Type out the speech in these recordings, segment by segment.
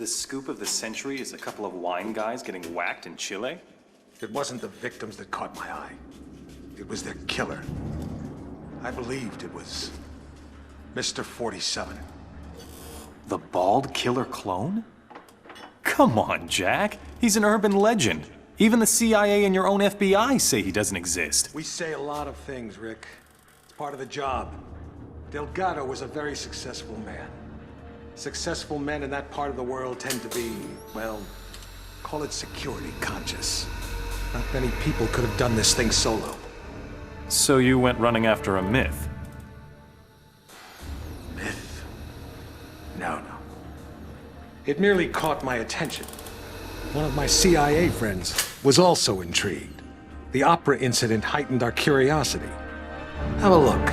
scoop of the century is a couple of wine guys getting whacked in Chile? It wasn't the victims that caught my eye. It was their killer. I believed it was Mr. 47. The bald killer clone? Come on, Jack. He's an urban legend. Even the CIA and your own FBI say he doesn't exist. We say a lot of things, Rick. It's part of the job. Delgado was a very successful man. Successful men in that part of the world tend to be, well, call it security conscious. Not many people could have done this thing solo. So you went running after a myth? Myth? No. It merely caught my attention. One of my CIA friends was also intrigued. The opera incident heightened our curiosity. Have a look.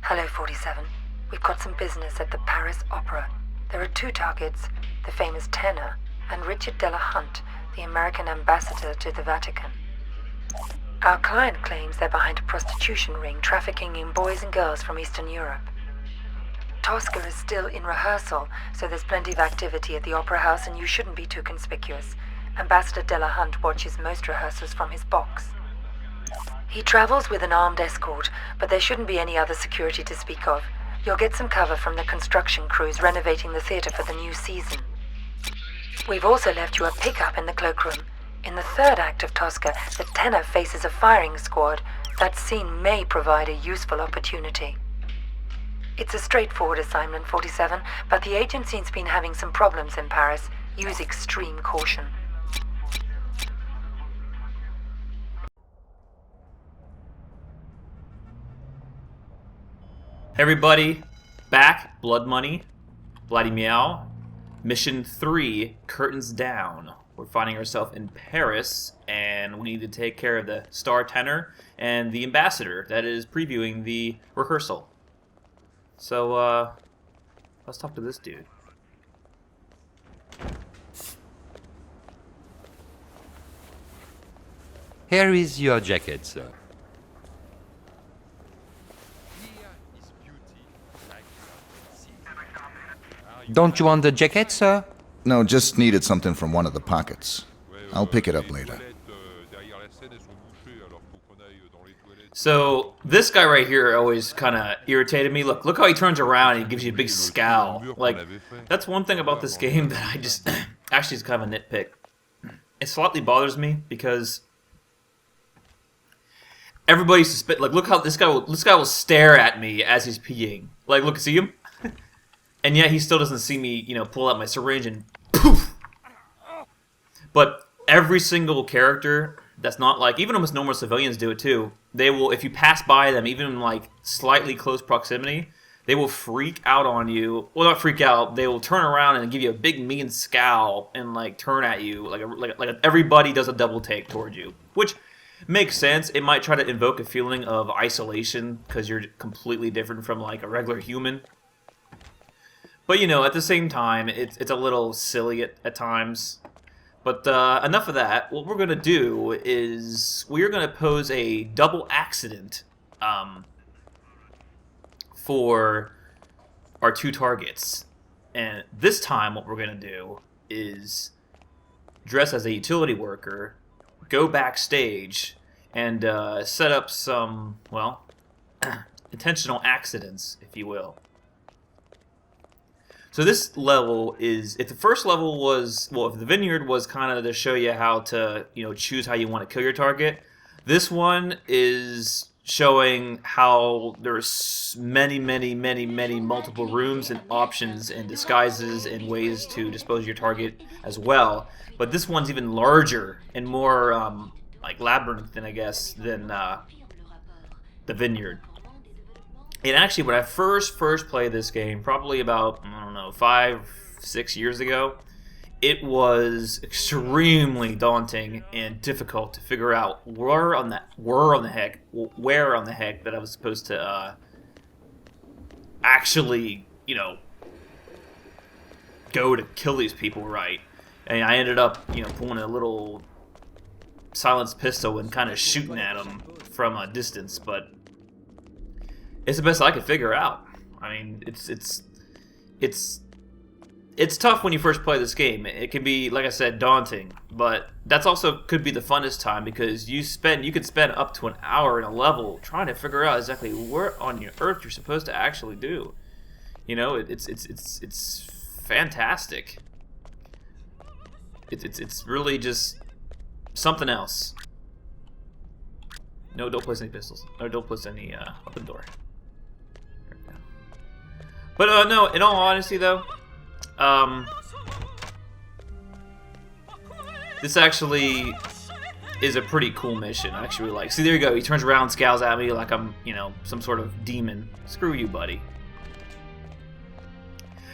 Hello, 47. We've got some business at the Paris Opera. There are two targets, the famous tenor and Richard Delahunt, the American ambassador to the Vatican. Our client claims they're behind a prostitution ring trafficking in boys and girls from Eastern Europe. Tosca is still in rehearsal, so there's plenty of activity at the Opera House and you shouldn't be too conspicuous. Ambassador Delahunt watches most rehearsals from his box. He travels with an armed escort, but there shouldn't be any other security to speak of. You'll get some cover from the construction crews renovating the theater for the new season. We've also left you a pickup in the cloakroom. In the third act of Tosca, the tenor faces a firing squad. That scene may provide a useful opportunity. It's a straightforward assignment, 47, but the agency's been having some problems in Paris. Use extreme caution. Hey everybody, back, Blood Money, Blattymeow, Mission 3, Curtains Down. We're finding ourselves in Paris, and we need to take care of the star tenor and the ambassador that is previewing the rehearsal. So, let's talk to this dude. Here is your jacket, sir. Don't you want the jacket, sir? No, just needed something from one of the pockets. I'll pick it up later. So, this guy right here always kind of irritated me. Look how he turns around and he gives you a big scowl. Like, that's one thing about this game that I just... actually, it's kind of a nitpick. It slightly bothers me because... everybody suspect... like, look how this guy will stare at me as he's peeing. Like, look, see him? And yet he still doesn't see me, pull out my syringe and poof! But every single character that's not like, even almost normal civilians do it too, they will, if you pass by them, even in like slightly close proximity, they will freak out on you. Well, not freak out, they will turn around and give you a big mean scowl and like turn at you, like everybody does a double take towards you. Which makes sense. It might try to invoke a feeling of isolation because you're completely different from like a regular human. But, at the same time, it's a little silly at times. But enough of that. What we're going to do is we're going to pose a double accident for our two targets. And this time what we're going to do is dress as a utility worker, go backstage, and set up some, well, intentional accidents, if you will. So this level is, if the first level was, well, if the vineyard was kind of to show you how to, choose how you want to kill your target, this one is showing how there's many multiple rooms and options and disguises and ways to dispose of your target as well. But this one's even larger and more like labyrinth, I guess, than the vineyard. And actually, when I first played this game, probably about, 5-6 years ago, it was extremely daunting and difficult to figure out where on the heck that I was supposed to actually, go to kill these people right. And I ended up, pulling a little silenced pistol and kind of shooting at them from a distance, but it's the best I could figure out. I mean, it's tough when you first play this game. It can be, like I said, daunting, but that's also could be the funnest time because you could spend up to an hour in a level trying to figure out exactly where on your earth you're supposed to actually do. It's fantastic. It's really just something else. No, don't place any pistols. Or don't place any open door. But no, in all honesty though, this actually is a pretty cool mission. I actually like. See, there you go. He turns around, scowls at me like I'm, some sort of demon. Screw you, buddy.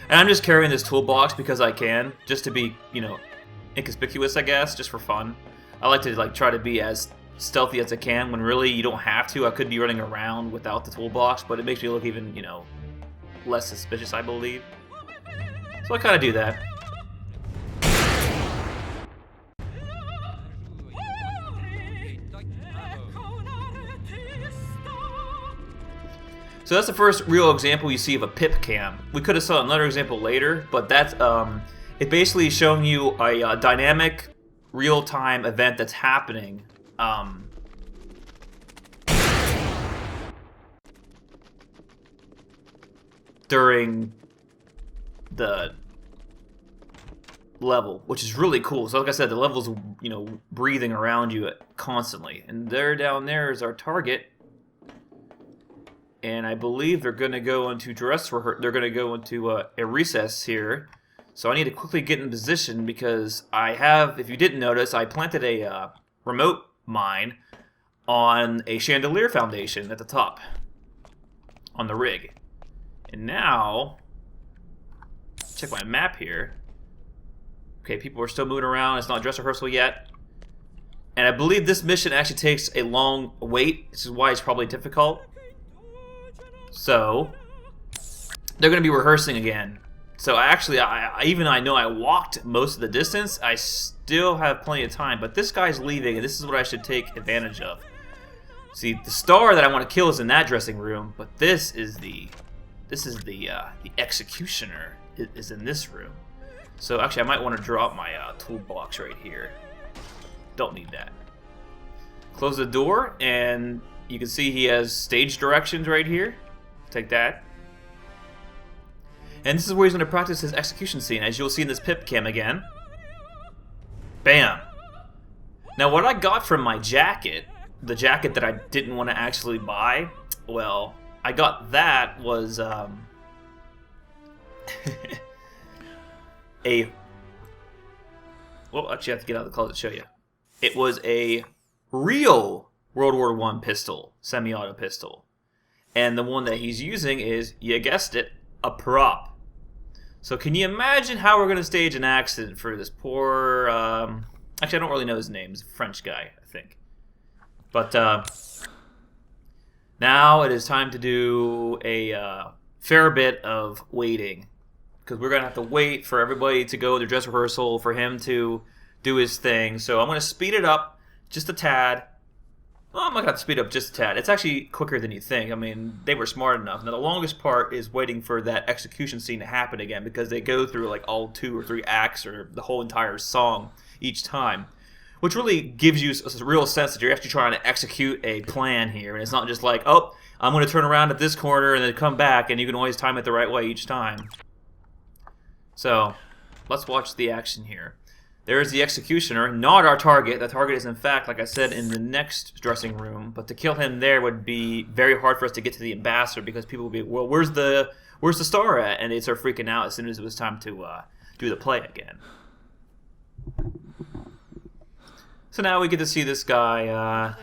And I'm just carrying this toolbox because I can, just to be, inconspicuous, I guess, just for fun. I like to try to be as stealthy as I can when really you don't have to. I could be running around without the toolbox, but it makes me look even, less suspicious, I believe. So I kind of do that. So that's the first real example you see of a pip cam. We could have saw another example later, but that's it basically is showing you a dynamic, real-time event that's happening. During the level, which is really cool. So like I said, the level's, breathing around you constantly. And there down there is our target. And I believe they're going to go into they're going to go into a recess here. So I need to quickly get in position because I have, if you didn't notice, I planted a remote mine on a chandelier foundation at the top on the rig. And now, check my map here. Okay, people are still moving around. It's not dress rehearsal yet. And I believe this mission actually takes a long wait. This is why it's probably difficult. So, they're going to be rehearsing again. So actually, I know I walked most of the distance. I still have plenty of time. But this guy's leaving, and this is what I should take advantage of. See, the star that I want to kill is in that dressing room. But this is the executioner is in this room. So actually, I might want to drop my toolbox right here. Don't need that. Close the door, and you can see he has stage directions right here. Take that. And this is where he's going to practice his execution scene, as you'll see in this pip cam again. Bam! Now, what I got from my jacket, the jacket that I didn't want to actually buy, well, I got that was well, actually, I have to get out of the closet to show you. It was a real World War I pistol, semi-auto pistol. And the one that he's using is, you guessed it, a prop. So can you imagine how we're going to stage an accident for this poor... actually, I don't really know his name. He's a French guy, I think. But now it is time to do a fair bit of waiting. Because we're going to have to wait for everybody to go to dress rehearsal, for him to do his thing. So I'm going to speed it up just a tad. Well, I'm not going to speed up just a tad. It's actually quicker than you think. I mean, they were smart enough. Now, the longest part is waiting for that execution scene to happen again, because they go through like all 2 or 3 acts or the whole entire song each time, which really gives you a real sense that you're actually trying to execute a plan here. And it's not just like, oh, I'm going to turn around at this corner and then come back, and you can always time it the right way each time. So, let's watch the action here. There's the executioner, not our target. The target is, in fact, like I said, in the next dressing room. But to kill him there would be very hard for us to get to the ambassador because people would be, well, where's the star at? And they'd start freaking out as soon as it was time to do the play again. So now we get to see this guy.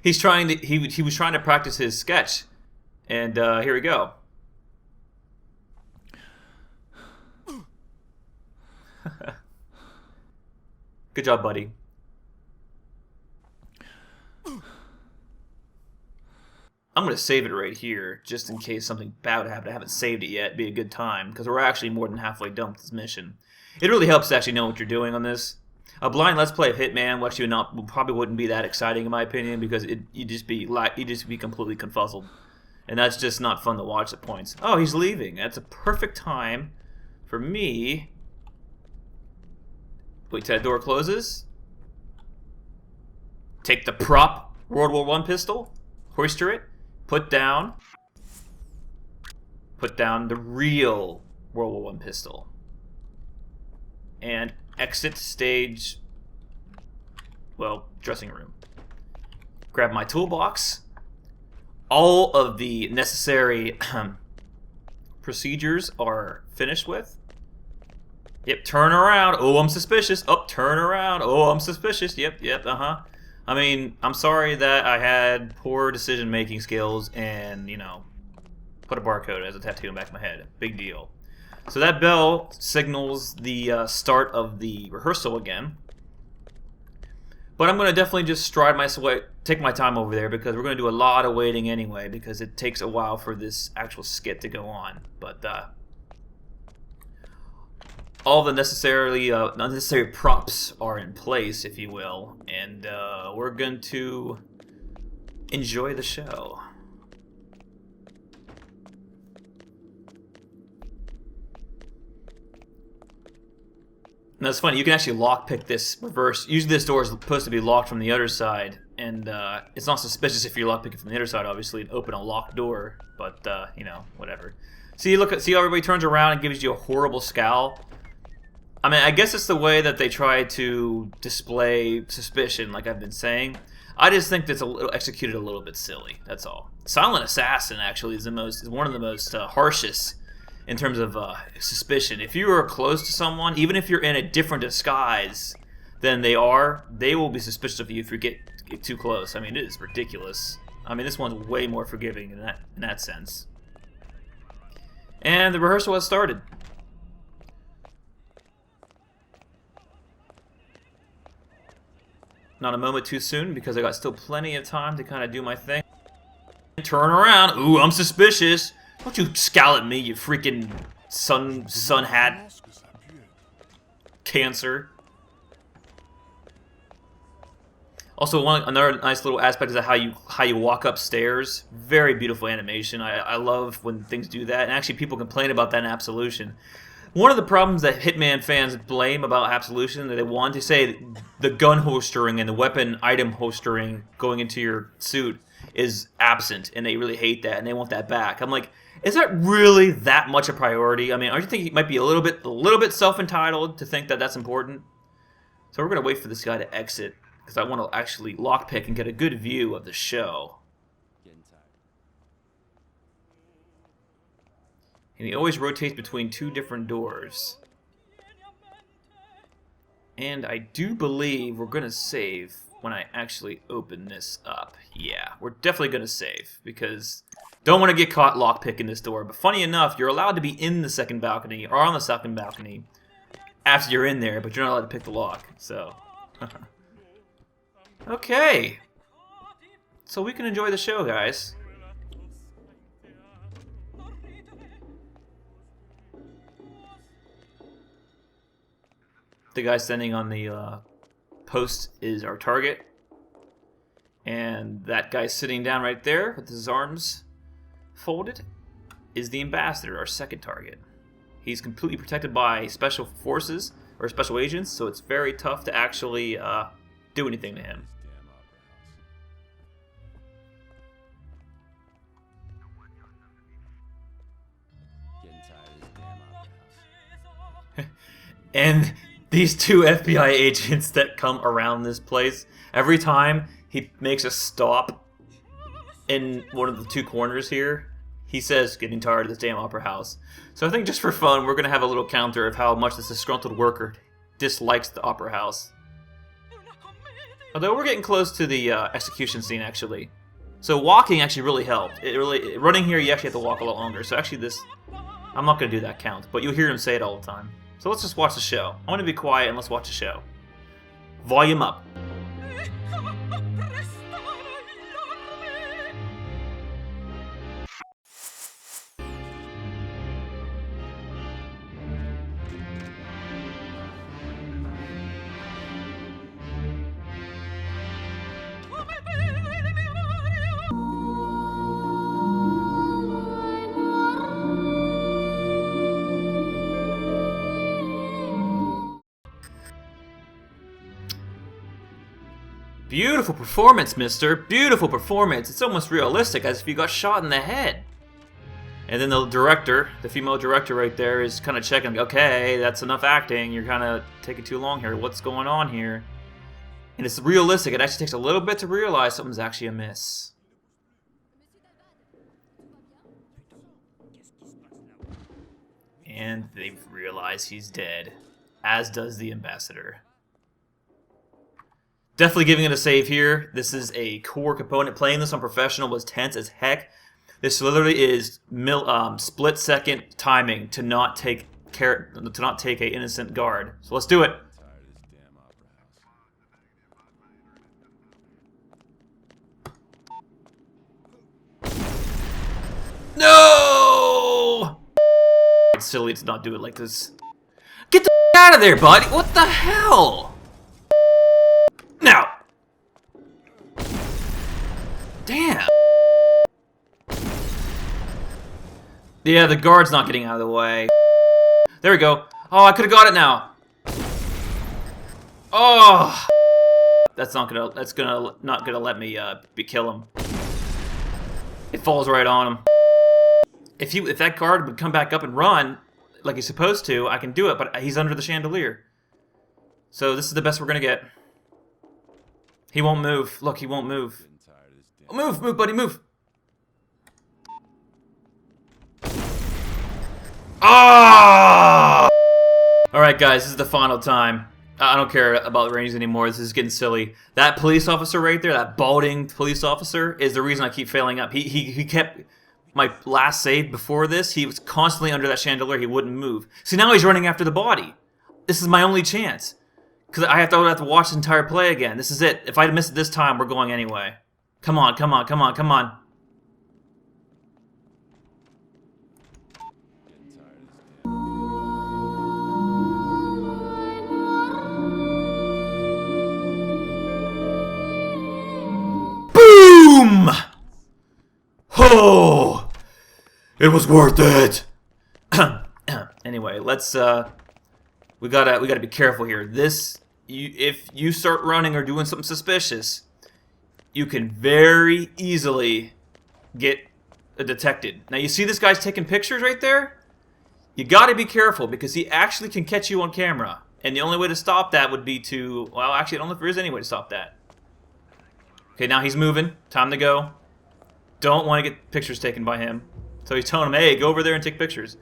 He's trying to. He was trying to practice his sketch, and here we go. Good job, buddy. I'm going to save it right here, just in case something bad would happen. I haven't saved it yet. It'd be a good time, because we're actually more than halfway done with this mission. It really helps to actually know what you're doing on this. A blind Let's Play of Hitman probably wouldn't be that exciting, in my opinion, because you'd just be completely confuzzled. And that's just not fun to watch at points. Oh, he's leaving. That's a perfect time for me. Wait till that door closes. Take the prop World War I pistol. Hoister it. Put down the real World War I pistol. And exit stage, well, dressing room. Grab my toolbox. All of the necessary procedures are finished with. Yep, turn around. Oh, I'm suspicious. Oh, turn around. Oh, I'm suspicious. Yep, uh-huh. I mean, I'm sorry that I had poor decision-making skills and, you know, put a barcode as a tattoo in the back of my head. Big deal. So that bell signals the start of the rehearsal again. But I'm going to definitely just take my time over there because we're going to do a lot of waiting anyway because it takes a while for this actual skit to go on. But all the necessary props are in place, if you will, and we're going to enjoy the show. Now it's funny, you can actually lockpick this reverse. Usually this door is supposed to be locked from the other side, and it's not suspicious if you're lockpicking from the other side, obviously, and open a locked door, but, you know, whatever. See how everybody turns around and gives you a horrible scowl? I mean, I guess it's the way that they try to display suspicion, like I've been saying. I just think that's executed a little bit silly, that's all. Silent Assassin, actually, is one of the most harshest in terms of suspicion. If you are close to someone, even if you're in a different disguise than they are, they will be suspicious of you if you get too close. I mean, it is ridiculous. I mean, this one's way more forgiving in that sense. And the rehearsal has started. Not a moment too soon because I got still plenty of time to kind of do my thing. Turn around. Ooh, I'm suspicious. Don't you scowl at me, you freaking sun hat cancer. Also, another nice little aspect is how you walk upstairs. Very beautiful animation. I love when things do that, and actually people complain about that in Absolution. One of the problems that Hitman fans blame about Absolution, that they want to say the gun holstering and the weapon item holstering going into your suit is absent, and they really hate that, and they want that back. I'm like, is that really that much a priority? I mean, aren't you thinking you might be a little bit self-entitled to think that that's important? So we're gonna wait for this guy to exit because I want to actually lockpick and get a good view of the show. And he always rotates between two different doors. And I do believe we're gonna save when I actually open this up. Yeah, we're definitely gonna save because don't want to get caught lockpicking this door. But funny enough, you're allowed to be in the second balcony or on the second balcony after you're in there, but you're not allowed to pick the lock. So, okay. So we can enjoy the show, guys. The guy standing on the post is our target. And that guy sitting down right there with his arms folded is the ambassador, our second target. He's completely protected by special forces or special agents, so it's very tough to actually do anything to him. And these two FBI agents that come around this place, every time he makes a stop in one of the two corners here, he says, getting tired of this damn opera house. So I think just for fun, we're going to have a little counter of how much this disgruntled worker dislikes the opera house. Although we're getting close to the execution scene, actually. So walking actually really helped. Running here, you actually have to walk a lot longer. So actually this, I'm not going to do that count, but you'll hear him say it all the time. So let's just watch the show. I want to be quiet and let's watch the show. Volume up. Beautiful performance, mister. Beautiful performance. It's almost realistic, as if you got shot in the head. And then the director, the female director right there, is kind of checking, okay, that's enough acting. You're kind of taking too long here. What's going on here? And it's realistic. It actually takes a little bit to realize something's actually amiss. And they realize he's dead, as does the ambassador. Definitely giving it a save here. This is a core component. Playing this on professional was tense as heck. This literally is split-second timing to not take a innocent guard. So let's do it. No! It's silly to not do it like this. Get the out of there, buddy! What the hell? Now! Damn! Yeah, the guard's not getting out of the way. There we go. Oh, I could've got it now. Oh! That's not gonna let me kill him. It falls right on him. If that guard would come back up and run like he's supposed to, I can do it, but he's under the chandelier. So this is the best we're gonna get. He won't move. Look, he won't move. Move, move, buddy, move. Ah! Alright, guys, this is the final time. I don't care about the ratings anymore. This is getting silly. That police officer right there, that balding police officer, is the reason I keep failing up. He kept my last save before this. He was constantly under that chandelier. He wouldn't move. See, now he's running after the body. This is my only chance. Because I have to watch the entire play again. This is it. If I miss it this time, we're going anyway. Come on, come on, come on, come on. Boom! Oh! It was worth it! Anyway, let's, we gotta be careful here. If you start running or doing something suspicious, you can very easily get detected. Now you see this guy's taking pictures right there? You gotta be careful because he actually can catch you on camera. And the only way to stop that would be to, well, actually I don't know if there is any way to stop that. Okay, now he's moving. Time to go. Don't want to get pictures taken by him. So he's telling him, hey, go over there and take pictures.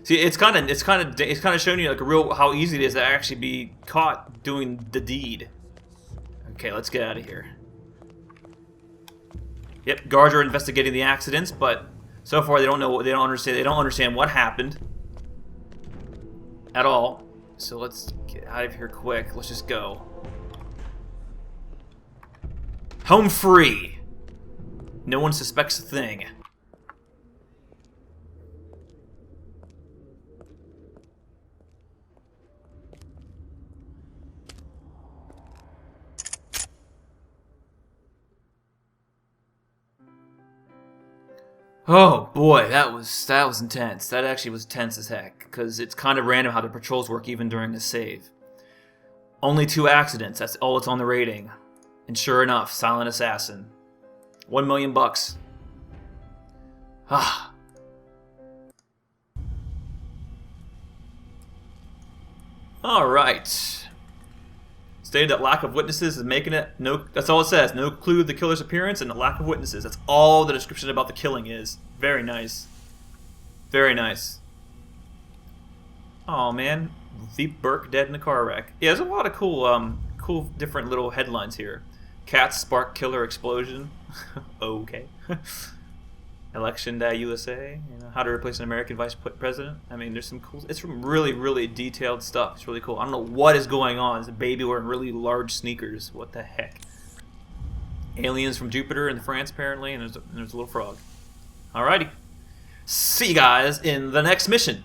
See, it's kind of showing you like how easy it is to actually be caught doing the deed. Okay, let's get out of here. Yep, guards are investigating the accidents, but so far they don't understand what happened at all. So let's get out of here quick. Let's just go. Home free. No one suspects a thing. Oh boy, that was intense. That actually was tense as heck, because it's kind of random how the patrols work even during the save. Only 2 accidents, that's all that's on the rating. And sure enough, silent assassin. $1 million bucks. Ah. All right. Stated that lack of witnesses is making it no. That's all it says. No clue of the killer's appearance and the lack of witnesses. That's all the description about the killing is. Very nice. Very nice. Oh man, Veep Burke dead in a car wreck. Yeah, there's a lot of cool different little headlines here. Cats spark killer explosion. Okay. Election Day USA. You know, how to replace an American vice president. I mean, there's some cool. It's some really detailed stuff. It's really cool. I don't know what is going on. It's a baby wearing really large sneakers. What the heck? Aliens from Jupiter in France apparently, and there's a little frog. Alrighty. See you guys in the next mission.